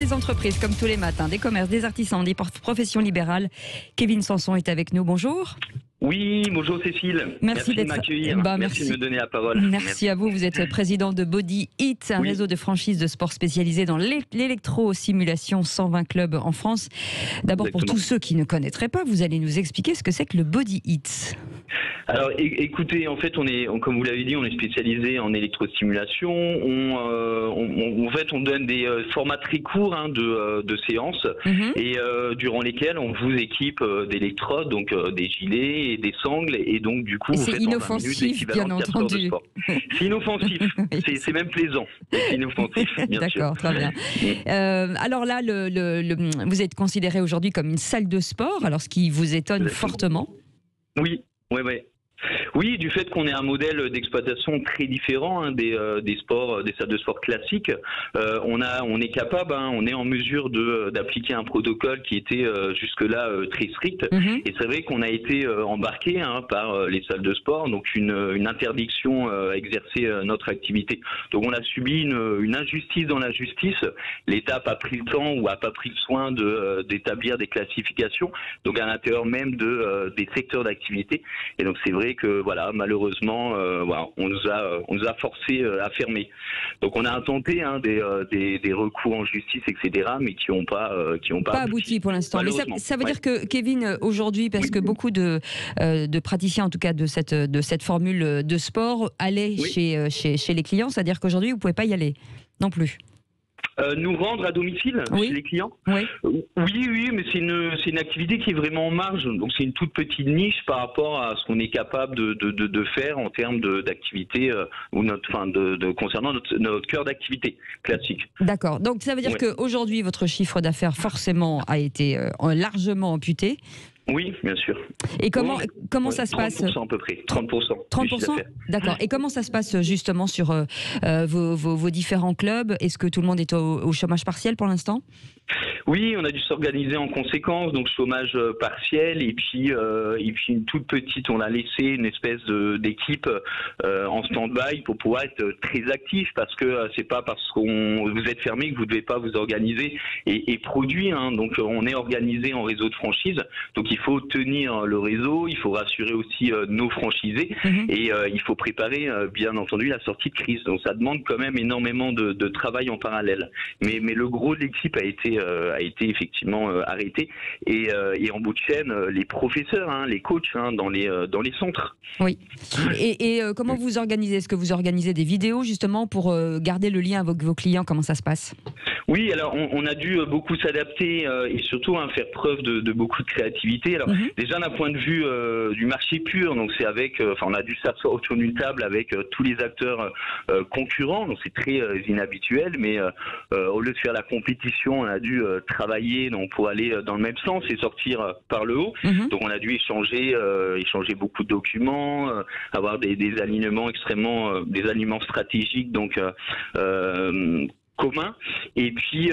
des entreprises, comme tous les matins, des commerces, des artisans, des professions libérales. Kevin Sanson est avec nous. Bonjour. Oui, bonjour Cécile. Merci de m'accueillir. Merci de me donner la parole. Merci à vous. Vous êtes président de Body Hit, un réseau de franchises de sport spécialisé dans l'électro-simulation, 120 clubs en France. D'abord, pour tous ceux qui ne connaîtraient pas, vous allez nous expliquer ce que c'est que le Body Hit. Alors, écoutez, en fait, comme vous l'avez dit, on est spécialisé en électrostimulation. En fait, on donne des formats très courts de séances et durant lesquels on vous équipe d'électrodes, donc des gilets et des sangles, et donc du coup, c'est inoffensif, bien entendu. C'est inoffensif, c'est même plaisant. C'est inoffensif, bien sûr. D'accord, très bien. Alors là, vous êtes considéré aujourd'hui comme une salle de sport, alors ce qui vous étonne fortement. Oui. Oui, du fait qu'on ait un modèle d'exploitation très différent des sports, des salles de sport classiques, on est capable, on est en mesure d'appliquer un protocole qui était jusque-là très strict. Et c'est vrai qu'on a été embarqué par les salles de sport, donc une interdiction à exercer notre activité. Donc on a subi une injustice dans la justice. L'État n'a pas pris le temps ou n'a pas pris le soin d'établir des classifications, donc à l'intérieur même des secteurs d'activité. Et donc c'est vrai que voilà, malheureusement, on nous a forcé à fermer. Donc on a intenté des recours en justice, etc., mais qui n'ont pas abouti pour l'instant. Mais ça veut dire que Kevin, aujourd'hui, parce que beaucoup de praticiens, en tout cas de cette formule de sport, allaient chez les clients, c'est-à-dire qu'aujourd'hui vous pouvez pas y aller non plus. Nous vendre à domicile chez les clients. Oui, mais c'est une activité qui est vraiment en marge. Donc c'est une toute petite niche par rapport à ce qu'on est capable de faire en termes d'activité concernant notre cœur d'activité classique. D'accord. Donc ça veut dire qu'aujourd'hui votre chiffre d'affaires forcément a été largement amputé. Oui, bien sûr. Et comment ça se passe ? 30% à peu près. 30%. 30%. D'accord. Et comment ça se passe justement sur vos différents clubs ? Est-ce que tout le monde est au chômage partiel pour l'instant ? Oui, on a dû s'organiser en conséquence, donc chômage partiel et puis une toute petite, on a laissé une espèce d'équipe en stand-by pour pouvoir être très actif, parce que c'est pas parce que vous êtes fermé que vous ne devez pas vous organiser et produire. Donc on est organisé en réseau de franchise, donc il faut tenir le réseau, il faut rassurer aussi nos franchisés et il faut préparer bien entendu la sortie de crise. Donc ça demande quand même énormément de travail en parallèle. Mais le gros de l'équipe a été effectivement arrêté et en bout de chaîne les professeurs, les coachs dans les centres. Oui. Et comment vous organisez ? Est-ce que vous organisez des vidéos justement pour garder le lien avec vos clients ? Comment ça se passe ? Oui, alors on a dû beaucoup s'adapter et surtout faire preuve de beaucoup de créativité. Alors déjà d'un point de vue du marché pur, donc c'est on a dû s'asseoir autour d'une table avec tous les acteurs concurrents, donc c'est très inhabituel, mais au lieu de faire la compétition, on a dû travailler pour aller dans le même sens et sortir par le haut. Donc on a dû échanger beaucoup de documents, avoir des alignements des alignements stratégiques commun. Et puis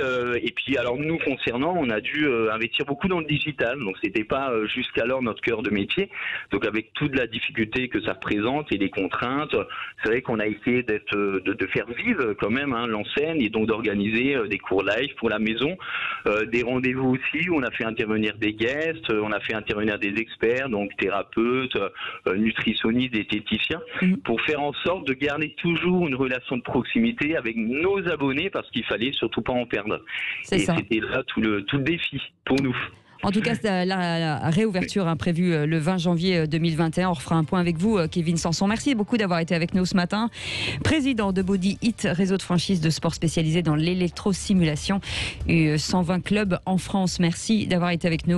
alors nous concernant, on a dû investir beaucoup dans le digital, donc c'était pas jusqu'alors notre cœur de métier. Donc avec toute la difficulté que ça représente et les contraintes, c'est vrai qu'on a essayé de faire vivre quand même l'enseigne, et donc d'organiser des cours live pour la maison, des rendez-vous aussi où on a fait intervenir des guests, on a fait intervenir des experts, donc thérapeutes, nutritionnistes, diététiciens, pour faire en sorte de garder toujours une relation de proximité avec nos abonnés, parce qu'il fallait surtout pas en perdre. C'était là tout le défi pour nous. En tout cas, la réouverture prévue le 20 janvier 2021. On refera un point avec vous, Kevin Sanson. Merci beaucoup d'avoir été avec nous ce matin. Président de Body Hit, réseau de franchise de sport spécialisé dans l'électrosimulation. 120 clubs en France. Merci d'avoir été avec nous.